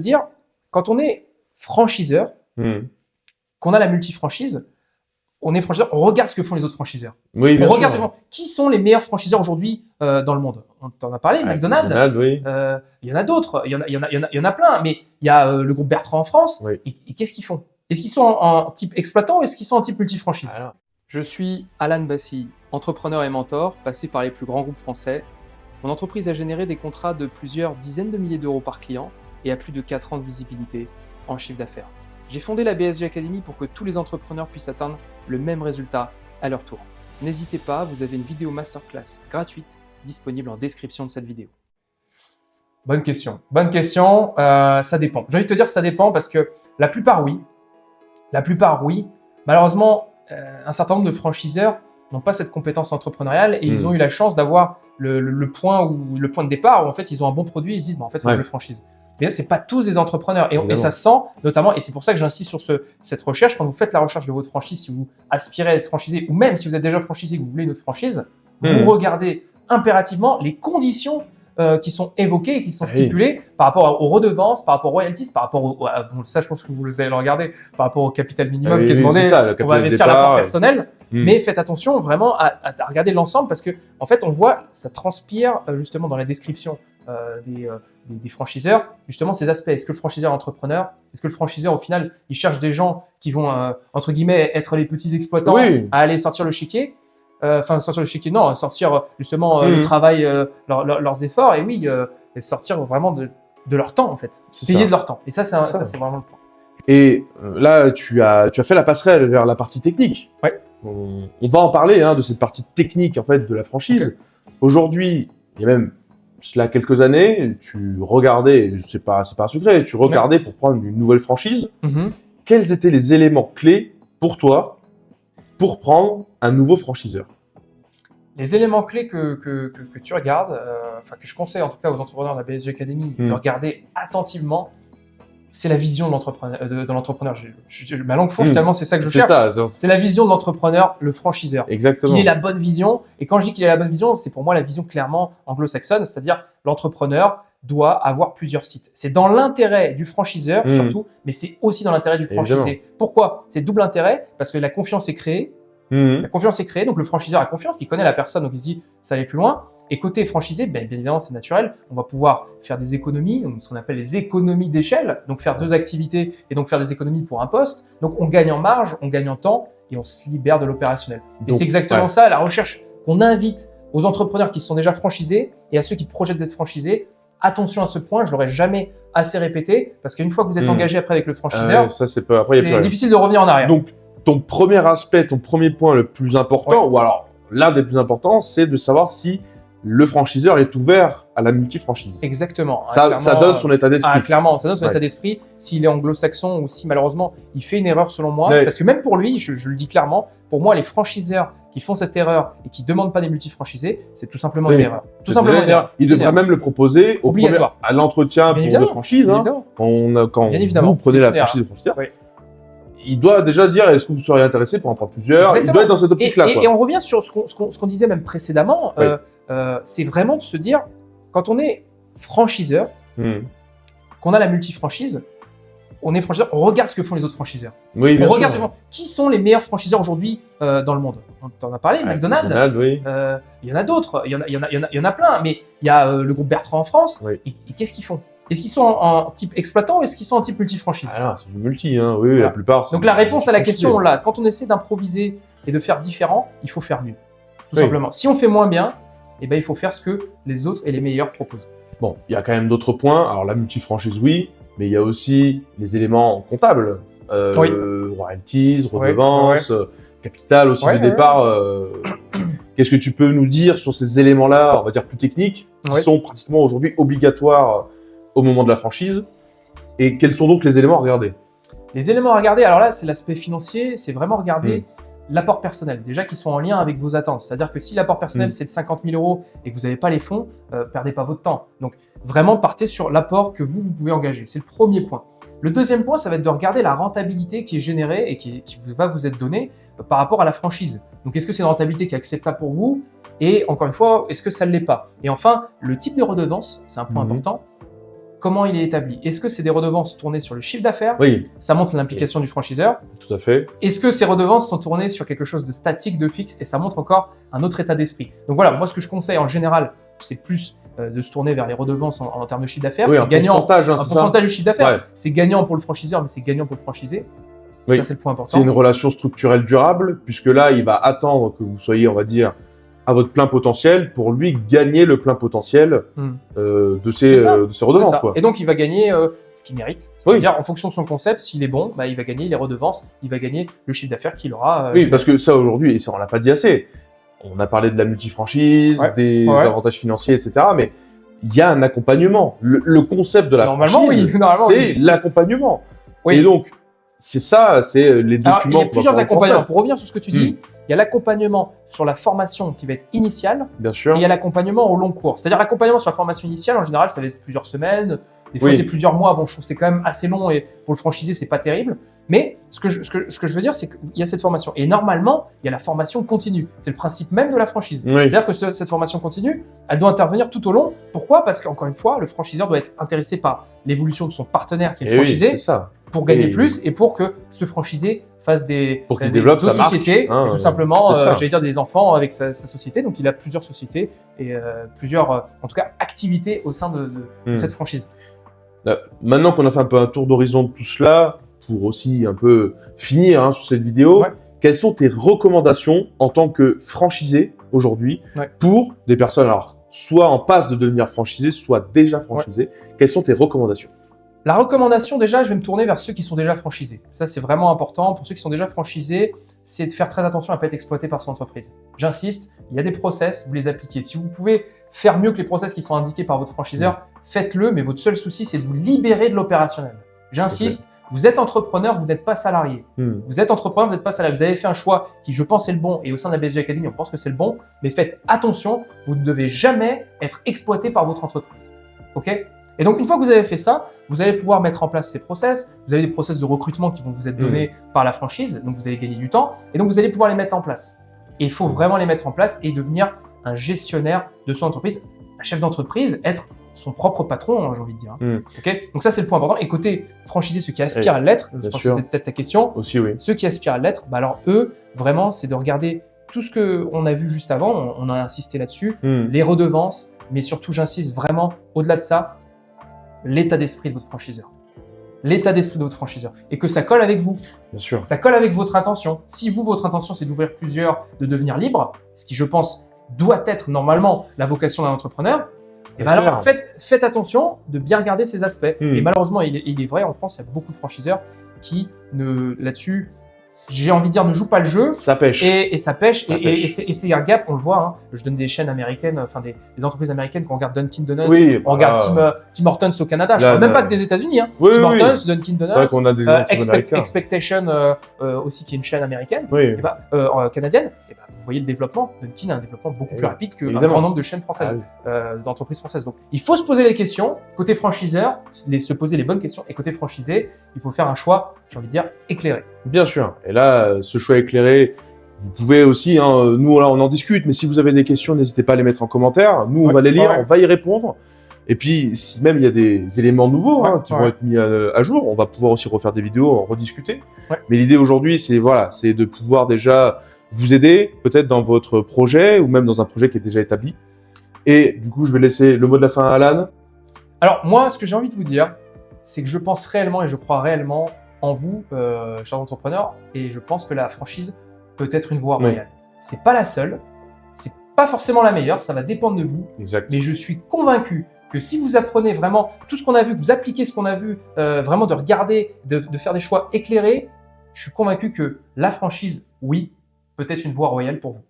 Dire, quand on est franchiseur, qu'on a la multifranchise, on est franchiseur, on regarde ce que font les autres franchiseurs. Oui, bien On sûr. regarde ce que font. Qui sont les meilleurs franchiseurs aujourd'hui dans le monde? On t'en a parlé, McDonald's. Oui. Il y en a d'autres, il y en a plein, mais il y a le groupe Bertrand en France. Oui. Et qu'est-ce qu'ils font? Est-ce qu'ils sont en type exploitant ou est-ce qu'ils sont en type multifranchise? Alors. Je suis Alan Bassi, entrepreneur et mentor, passé par les plus grands groupes français. Mon entreprise a généré des contrats de plusieurs dizaines de milliers d'euros par client et a plus de 4 ans de visibilité en chiffre d'affaires. J'ai fondé la BSG Academy pour que tous les entrepreneurs puissent atteindre le même résultat à leur tour. N'hésitez pas, vous avez une vidéo masterclass gratuite disponible en description de cette vidéo. Bonne question. Bonne question. Ça dépend. J'ai envie de te dire ça dépend parce que la plupart, oui. La plupart, oui. Malheureusement, un certain nombre de franchiseurs n'ont pas cette compétence entrepreneuriale et ils ont eu la chance d'avoir le point de départ où en fait ils ont un bon produit et ils se disent bah, en fait il faut que je le franchise. Mais c'est pas tous des entrepreneurs et ça se sent notamment, et c'est pour ça que j'insiste sur cette recherche. Quand vous faites la recherche de votre franchise, si vous aspirez à être franchisé ou même si vous êtes déjà franchisé et que vous voulez une autre franchise, vous regardez impérativement les conditions qui sont évoquées et qui sont stipulées par rapport aux redevances, par rapport aux royalties, par rapport bon, ça je pense que vous allez le regarder, par rapport au capital minimum qui est demandé, on va investir l'apport personnel. Mais faites attention vraiment à regarder l'ensemble parce que en fait on voit, ça transpire justement dans la description des franchiseurs, justement ces aspects. Est-ce que le franchiseur est entrepreneur? Est-ce que le franchiseur au final il cherche des gens qui vont entre guillemets être les petits exploitants à aller sortir le chéquier? Enfin sortir le chéquier, non, sortir justement le travail, leurs efforts et oui, sortir vraiment de leur temps en fait, payer de leur temps. Et ça c'est vraiment le point. Et là tu as fait la passerelle vers la partie technique. Ouais. On va en parler de cette partie technique en fait de la franchise. Aujourd'hui, il y a même cela quelques années, tu regardais, c'est pas un secret, tu regardais pour prendre une nouvelle franchise. Quels étaient les éléments clés pour toi pour prendre un nouveau franchiseur? Les éléments clés que tu regardes, que je conseille en tout cas aux entrepreneurs de la BSG Academy de regarder attentivement, c'est la vision de l'entrepreneur. Ma langue fourche tellement c'est ça que je cherche. C'est la vision de l'entrepreneur, le franchiseur. Exactement. Qu'il ait la bonne vision. Et quand je dis qu'il ait la bonne vision, c'est pour moi la vision clairement anglo-saxonne, c'est-à-dire l'entrepreneur doit avoir plusieurs sites. C'est dans l'intérêt du franchiseur surtout, mais c'est aussi dans l'intérêt du franchisé. Évidemment. Pourquoi? C'est double intérêt parce que la confiance est créée. La confiance est créée, donc le franchiseur a confiance, il connaît la personne, donc il se dit ça va aller plus loin. Et côté franchisé, bien évidemment, c'est naturel. On va pouvoir faire des économies, donc ce qu'on appelle les économies d'échelle, donc faire 2 activités et donc faire des économies pour un poste. Donc on gagne en marge, on gagne en temps et on se libère de l'opérationnel. Et c'est exactement ça, la recherche qu'on invite aux entrepreneurs qui sont déjà franchisés et à ceux qui projettent d'être franchisés. Attention à ce point, je l'aurais jamais assez répété, parce qu'une fois que vous êtes engagé après avec le franchiseur, c'est difficile de revenir en arrière. Donc, ton premier aspect, ton premier point le plus important, ou alors l'un des plus importants, c'est de savoir si le franchiseur est ouvert à la multifranchise. Exactement. Ça donne son état d'esprit. Clairement, ça donne son état d'esprit. S'il est anglo-saxon ou si malheureusement il fait une erreur selon moi, parce que même pour lui, je le dis clairement, pour moi les franchiseurs qui font cette erreur et qui ne demandent pas des multifranchisés, c'est tout simplement une erreur. Tout simplement une erreur. Il devrait même le proposer à l'entretien pour de franchise. Quand vous prenez la franchise de franchiseur. Il doit déjà dire est-ce que vous seriez intéressé pour en prendre plusieurs. Exactement. Il doit être dans cette optique-là. Et on revient sur ce qu'on disait même précédemment. C'est vraiment de se dire, quand on est franchiseur, qu'on a la multifranchise, on est franchiseur, on regarde ce que font les autres franchiseurs. Oui, bien on regarde qui sont les meilleurs franchiseurs aujourd'hui dans le monde. On t'en a parlé, McDonald's. Il y en a d'autres, il y en a plein, mais il y a le groupe Bertrand en France. Et qu'est-ce qu'ils font? Est-ce qu'ils sont en type exploitant ou est-ce qu'ils sont en type multifranchise? C'est du multi, oui, la plupart. Donc la réponse à la question, là, quand on essaie d'improviser et de faire différent, il faut faire mieux, tout simplement. Si on fait moins bien, il faut faire ce que les autres et les meilleurs proposent. Bon, il y a quand même d'autres points. Alors la multifranchise, oui, mais il y a aussi les éléments comptables. Royalties, redevances, capital aussi du départ. Qu'est-ce que tu peux nous dire sur ces éléments-là, on va dire plus techniques, qui sont pratiquement aujourd'hui obligatoires au moment de la franchise? Et quels sont donc les éléments à regarder? Les éléments à regarder, alors là, c'est l'aspect financier, c'est vraiment regarder l'apport personnel, déjà qui sont en lien avec vos attentes. C'est-à-dire que si l'apport personnel c'est de 50 000 € et que vous n'avez pas les fonds, perdez pas votre temps. Donc vraiment partez sur l'apport que vous pouvez engager. C'est le premier point. Le deuxième point, ça va être de regarder la rentabilité qui est générée et qui va vous être donnée par rapport à la franchise. Donc est-ce que c'est une rentabilité qui est acceptable pour vous? Et encore une fois, est-ce que ça ne l'est pas? Et enfin, le type de redevance, c'est un point important. comment il est établi. Est-ce que c'est des redevances tournées sur le chiffre d'affaires? Oui. Ça montre l'implication du franchiseur. Tout à fait. Est-ce que ces redevances sont tournées sur quelque chose de statique, de fixe? Et ça montre encore un autre état d'esprit. Donc voilà, moi ce que je conseille en général, c'est plus de se tourner vers les redevances en termes de chiffre d'affaires. Oui, c'est gagnant. Pourcentage, hein, un pourcentage du chiffre d'affaires. Ouais. C'est gagnant pour le franchiseur, mais c'est gagnant pour le franchisé. Oui. Ça, c'est le point important. C'est une relation structurelle durable, puisque là, il va attendre que vous soyez, on va dire, à votre plein potentiel pour lui gagner le plein potentiel de ses redevances. Quoi. Et donc, il va gagner ce qu'il mérite. C'est-à-dire, en fonction de son concept, s'il est bon, bah, il va gagner les redevances, il va gagner le chiffre d'affaires qu'il aura. Oui, parce que ça, aujourd'hui, et ça, on l'a pas dit assez, on a parlé de la multifranchise, des avantages financiers, etc. Mais il y a un accompagnement. Le concept de la franchise, c'est l'accompagnement. Oui. Et donc, c'est ça, c'est les documents. Alors, il y a plusieurs accompagnements. Pour revenir sur ce que tu dis, il y a l'accompagnement sur la formation qui va être initiale. Bien sûr. Et il y a l'accompagnement au long cours. C'est-à-dire l'accompagnement sur la formation initiale, en général, ça va être plusieurs semaines. Des fois, c'est plusieurs mois. Bon, je trouve que c'est quand même assez long et pour le franchisé, c'est pas terrible. Mais ce que je veux dire, c'est qu'il y a cette formation. Et normalement, il y a la formation continue. C'est le principe même de la franchise. Oui. C'est-à-dire que cette formation continue, elle doit intervenir tout au long. Pourquoi? Parce qu'encore une fois, le franchiseur doit être intéressé par l'évolution de son partenaire qui est le franchisé. Oui, c'est ça. Pour gagner plus et pour que ce franchisé fasse pour qu'il développe sa marque, sociétés, tout simplement, j'allais dire des enfants avec sa société. Donc, il a plusieurs sociétés et plusieurs, en tout cas, activités au sein de cette franchise. Maintenant qu'on a fait un peu un tour d'horizon de tout cela, pour aussi un peu finir sur cette vidéo, quelles sont tes recommandations en tant que franchisé aujourd'hui pour des personnes, alors, soit en passe de devenir franchisé, soit déjà franchisé? Quelles sont tes recommandations? La recommandation, déjà, je vais me tourner vers ceux qui sont déjà franchisés. Ça, c'est vraiment important. Pour ceux qui sont déjà franchisés, c'est de faire très attention à ne pas être exploité par son entreprise. J'insiste, il y a des process, vous les appliquez. Si vous pouvez faire mieux que les process qui sont indiqués par votre franchiseur, faites-le, mais votre seul souci, c'est de vous libérer de l'opérationnel. J'insiste, vous êtes entrepreneur, vous n'êtes pas salarié. Vous êtes entrepreneur, vous n'êtes pas salarié. Vous avez fait un choix qui, je pense, est le bon, et au sein de la BSG Academy, on pense que c'est le bon, mais faites attention, vous ne devez jamais être exploité par votre entreprise. OK ? Et donc, une fois que vous avez fait ça, vous allez pouvoir mettre en place ces process. Vous avez des process de recrutement qui vont vous être donnés par la franchise, donc vous allez gagner du temps, et donc vous allez pouvoir les mettre en place. Et il faut vraiment les mettre en place et devenir un gestionnaire de son entreprise, un chef d'entreprise, être son propre patron, j'ai envie de dire. Okay, donc ça, c'est le point important. Et côté franchisé, ceux qui aspirent à l'être, je pense que c'était peut-être ta question, aussi, ceux qui aspirent à l'être, bah alors eux, vraiment, c'est de regarder tout ce qu'on a vu juste avant, on a insisté là-dessus, les redevances, mais surtout, j'insiste vraiment, au-delà de ça, l'état d'esprit de votre franchiseur. L'état d'esprit de votre franchiseur. Et que ça colle avec vous. Bien sûr. Ça colle avec votre intention. Si vous, votre intention, c'est d'ouvrir plusieurs, de devenir libre, ce qui, je pense, doit être normalement la vocation d'un entrepreneur, et ben alors faites attention de bien regarder ces aspects. Et malheureusement, il est vrai, en France, il y a beaucoup de franchiseurs qui, là-dessus, j'ai envie de dire, ne jouent pas le jeu. Ça pêche. Et ça pêche. Et c'est un gap, on le voit. Je donne des chaînes américaines, enfin des entreprises américaines, quand on regarde Dunkin' Donuts, on regarde Tim Hortons au Canada. Je ne parle même pas que des États-Unis. Tim Hortons, Dunkin' Donuts, c'est vrai qu'on a des Expectation aussi, qui est une chaîne américaine, canadienne. Et bah, vous voyez le développement. Dunkin' a un développement beaucoup plus rapide qu'un grand nombre de chaînes françaises, d'entreprises françaises. Donc, il faut se poser les questions. Côté franchiseur, se poser les bonnes questions. Et côté franchisé, il faut faire un choix, j'ai envie de dire, éclairé. Bien sûr. Et là, ce choix éclairé, vous pouvez aussi, nous là on en discute, mais si vous avez des questions, n'hésitez pas à les mettre en commentaire. Nous, on va les lire, on va y répondre. Et puis, si même il y a des éléments nouveaux qui vont être mis à jour, on va pouvoir aussi refaire des vidéos, en rediscuter. Mais l'idée aujourd'hui, c'est de pouvoir déjà vous aider, peut-être dans votre projet ou même dans un projet qui est déjà établi. Et du coup, je vais laisser le mot de la fin à Alan. Alors moi, ce que j'ai envie de vous dire, c'est que je pense réellement et je crois réellement en vous, chers entrepreneurs, et je pense que la franchise peut être une voie royale. C'est pas la seule, c'est pas forcément la meilleure, ça va dépendre de vous. Exact. Mais je suis convaincu que si vous apprenez vraiment tout ce qu'on a vu, que vous appliquez ce qu'on a vu, vraiment de regarder, de faire des choix éclairés, je suis convaincu que la franchise, oui, peut être une voie royale pour vous.